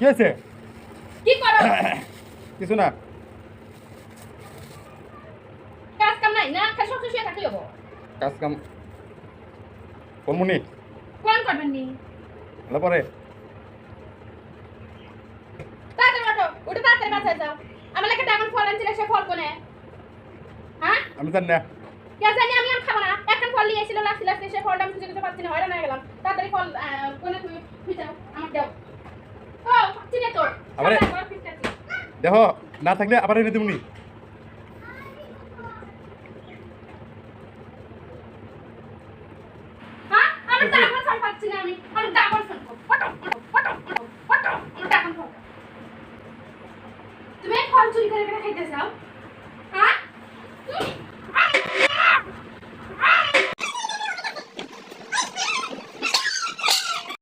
হয়েছে? কি করো? কিছু না। কাজ কাম নাই না, খালি সব শুয়ে থাকলে হবো। কাজ কাম কমুনি কোন করবেন নি? হলো পরে। তাড়াতাড়ি ওঠো, উঠে তাড়াতাড়ি বাসায় যাও। আমার লাগে ডায়মন্ড ফল আনছিলে, সে ফল কোনে? হ্যাঁ? আমি জানি না। কে জানি, আমি আর খাবো না। একটা ফল নিয়ে এসেছিল লাস্ট লাস্টে, সে ফলটা আমি খুঁজে খুঁজে পাচ্ছি না, হয়রান হয়ে গেলাম। তাড়াতাড়ি ফল কোনে তুমি খুঁজাও, আমার দাও। ও পাচ্ছি না তো। আবারে দেখো, না থাকলে আবার এনে দিবনি। হ্যাঁ, আমার ডায়মন্ড ফল পাচ্ছি না আমি। আমার ডায়মন্ড ফল ওঠো, ওঠো, ওঠো, ওঠো, ওঠো, আমার ডায়মন্ড ফল। তুমি এই ফল চুরি করে খাইতে চাও? হ্যাঁ?